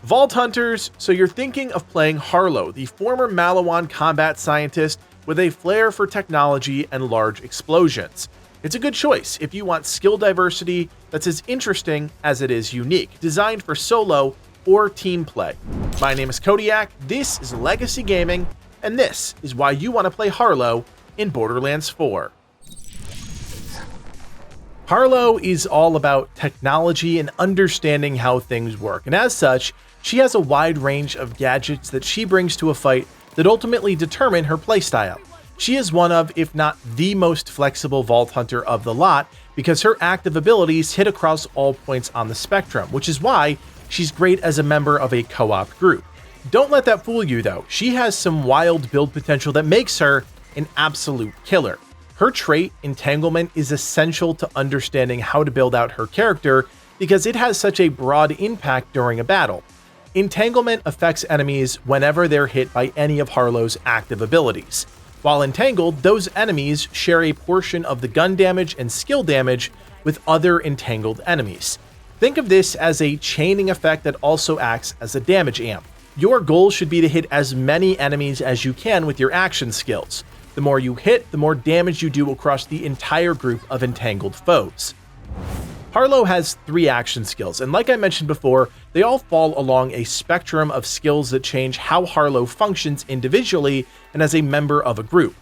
Vault Hunters, so you're thinking of playing Harlowe, the former Malawan combat scientist with a flair for technology and large explosions. It's a good choice if you want skill diversity that's as interesting as it is unique, designed for solo or team play. My name is Kodiak, this is Legacy Gaming, and this is why you want to play Harlowe in Borderlands 4. Harlowe is all about technology and understanding how things work, and as such, she has a wide range of gadgets that she brings to a fight that ultimately determine her playstyle. She is one of, if not the most flexible Vault Hunter of the lot, because her active abilities hit across all points on the spectrum, which is why she's great as a member of a co-op group. Don't let that fool you though, she has some wild build potential that makes her an absolute killer. Her trait, Entanglement, is essential to understanding how to build out her character because it has such a broad impact during a battle. Entanglement affects enemies whenever they're hit by any of Harlowe's active abilities. While entangled, those enemies share a portion of the gun damage and skill damage with other entangled enemies. Think of this as a chaining effect that also acts as a damage amp. Your goal should be to hit as many enemies as you can with your action skills. The more you hit, the more damage you do across the entire group of entangled foes. Harlowe has 3 action skills, and like I mentioned before, they all fall along a spectrum of skills that change how Harlowe functions individually and as a member of a group.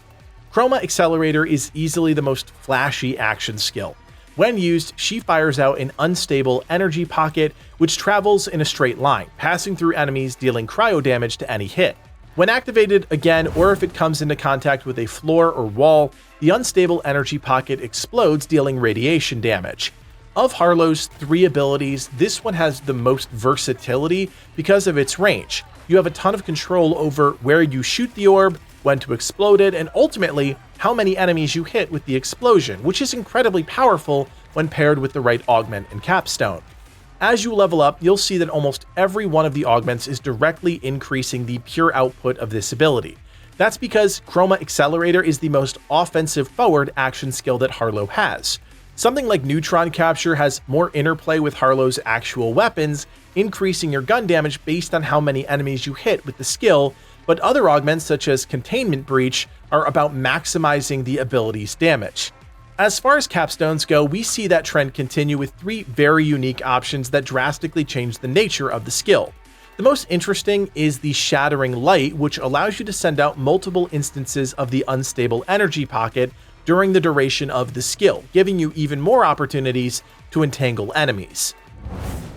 CHROMA Accelerator is easily the most flashy action skill. When used, she fires out an unstable energy pocket which travels in a straight line, passing through enemies, dealing cryo damage to any hit. When activated again, or if it comes into contact with a floor or wall, the unstable energy pocket explodes, dealing radiation damage. Of Harlowe's 3 abilities, this one has the most versatility because of its range. You have a ton of control over where you shoot the orb, when to explode it, and ultimately how many enemies you hit with the explosion, which is incredibly powerful when paired with the right augment and capstone. As you level up, you'll see that almost every one of the augments is directly increasing the pure output of this ability. That's because CHROMA Accelerator is the most offensive forward action skill that Harlowe has. Something like Neutron Capture has more interplay with Harlowe's actual weapons, increasing your gun damage based on how many enemies you hit with the skill, but other augments such as Containment Breach are about maximizing the ability's damage. As far as capstones go, we see that trend continue with 3 very unique options that drastically change the nature of the skill. The most interesting is the Shattering Light, which allows you to send out multiple instances of the unstable energy pocket during the duration of the skill, giving you even more opportunities to entangle enemies.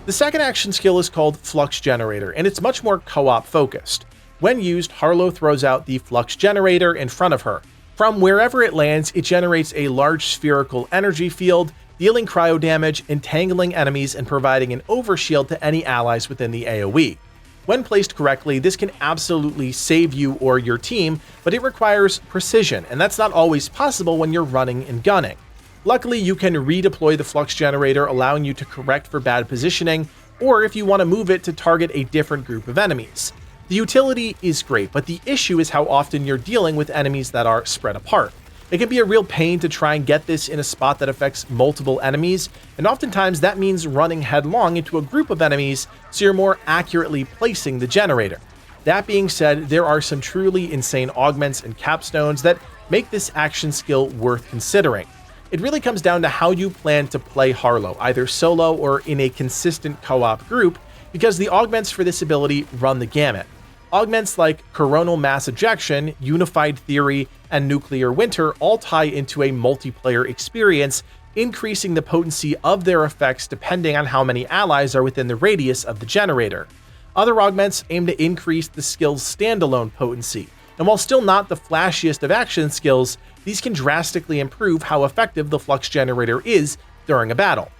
The second action skill is called Flux Generator, and it's much more co-op focused. When used, Harlowe throws out the Flux Generator in front of her. From wherever it lands, it generates a large spherical energy field, dealing cryo damage, entangling enemies, and providing an overshield to any allies within the AoE. When placed correctly, this can absolutely save you or your team, but it requires precision, and that's not always possible when you're running and gunning. Luckily, you can redeploy the Flux Generator, allowing you to correct for bad positioning, or if you want to move it to target a different group of enemies. The utility is great, but the issue is how often you're dealing with enemies that are spread apart. It can be a real pain to try and get this in a spot that affects multiple enemies, and oftentimes that means running headlong into a group of enemies so you're more accurately placing the generator. That being said, there are some truly insane augments and capstones that make this action skill worth considering. It really comes down to how you plan to play Harlowe, either solo or in a consistent co-op group, because the augments for this ability run the gamut. Augments like Coronal Mass Ejection, Unified Theory, and Nuclear Winter all tie into a multiplayer experience, increasing the potency of their effects depending on how many allies are within the radius of the generator. Other augments aim to increase the skill's standalone potency, and while still not the flashiest of action skills, these can drastically improve how effective the Flux Generator is during a battle.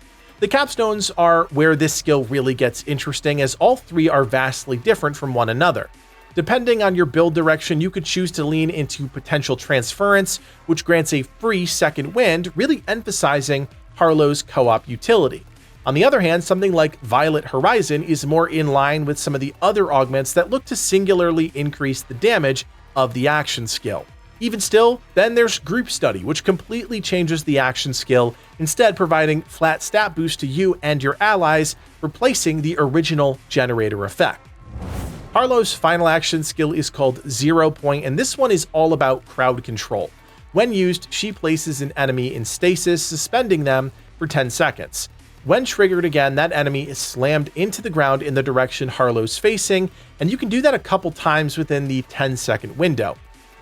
The capstones are where this skill really gets interesting, as all 3 are vastly different from one another. Depending on your build direction, you could choose to lean into Potential Transference, which grants a free second wind, really emphasizing Harlowe's co-op utility. On the other hand, something like Violet Horizon is more in line with some of the other augments that look to singularly increase the damage of the action skill. Even still, then there's Group Study, which completely changes the action skill, instead providing flat stat boost to you and your allies, replacing the original generator effect. Harlowe's final action skill is called 0 Point, and this one is all about crowd control. When used, she places an enemy in stasis, suspending them for 10 seconds. When triggered again, that enemy is slammed into the ground in the direction Harlowe's facing, and you can do that a couple times within the 10-second window.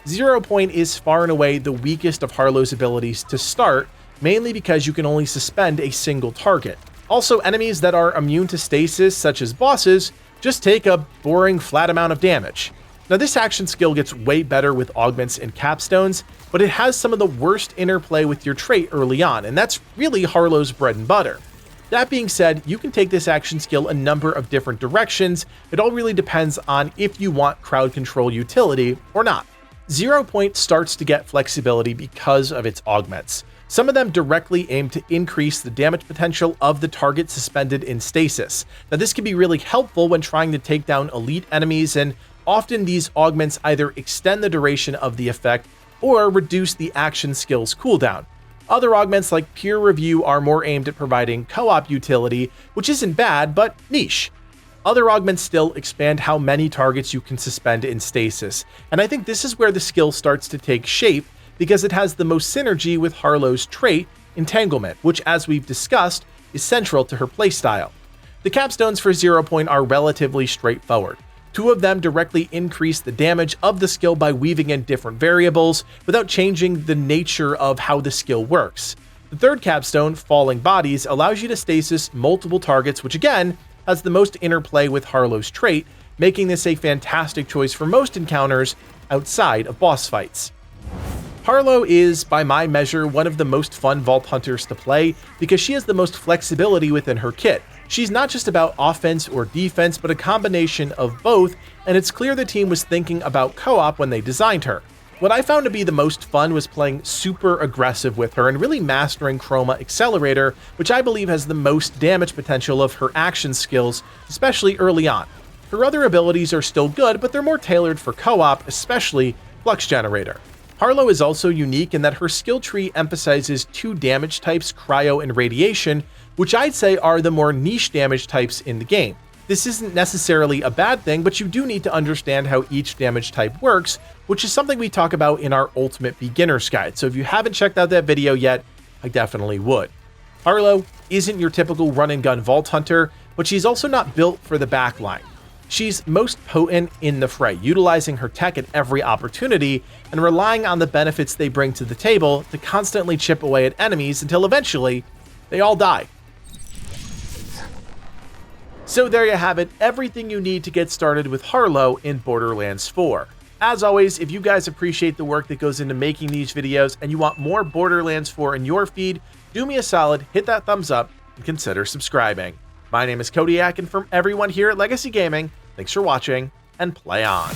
0 Point is far and away the weakest of Harlowe's abilities to start, mainly because you can only suspend a single target. Also, enemies that are immune to stasis, such as bosses, just take a boring flat amount of damage. Now, this action skill gets way better with augments and capstones, but it has some of the worst interplay with your trait early on, and that's really Harlowe's bread and butter. That being said, you can take this action skill a number of different directions. It all really depends on if you want crowd control utility or not. 0 Point starts to get flexibility because of its augments. Some of them directly aim to increase the damage potential of the target suspended in stasis. Now, this can be really helpful when trying to take down elite enemies, and often these augments either extend the duration of the effect or reduce the action skill's cooldown. Other augments like Peer Review are more aimed at providing co-op utility, which isn't bad, but niche. Other augments still expand how many targets you can suspend in stasis, and I think this is where the skill starts to take shape because it has the most synergy with Harlowe's trait, Entanglement, which, as we've discussed, is central to her playstyle. The capstones for 0 Point are relatively straightforward. 2 of them directly increase the damage of the skill by weaving in different variables without changing the nature of how the skill works. The third capstone, Falling Bodies, allows you to stasis multiple targets, which again has the most interplay with Harlowe's trait, making this a fantastic choice for most encounters outside of boss fights. Harlowe is, by my measure, one of the most fun Vault Hunters to play because she has the most flexibility within her kit. She's not just about offense or defense, but a combination of both, and it's clear the team was thinking about co-op when they designed her. What I found to be the most fun was playing super aggressive with her and really mastering CHROMA Accelerator, which I believe has the most damage potential of her action skills, especially early on. Her other abilities are still good, but they're more tailored for co-op, especially Flux Generator. Harlowe is also unique in that her skill tree emphasizes 2 damage types, cryo and radiation, which I'd say are the more niche damage types in the game. This isn't necessarily a bad thing, but you do need to understand how each damage type works, which is something we talk about in our Ultimate Beginner's Guide, so if you haven't checked out that video yet, I definitely would. Harlowe isn't your typical run-and-gun Vault Hunter, but she's also not built for the backline. She's most potent in the fray, utilizing her tech at every opportunity and relying on the benefits they bring to the table to constantly chip away at enemies until eventually they all die. So there you have it, everything you need to get started with Harlowe in Borderlands 4. As always, if you guys appreciate the work that goes into making these videos and you want more Borderlands 4 in your feed, do me a solid, hit that thumbs up, and consider subscribing. My name is Kodiak, and from everyone here at Legacy Gaming, thanks for watching, and play on.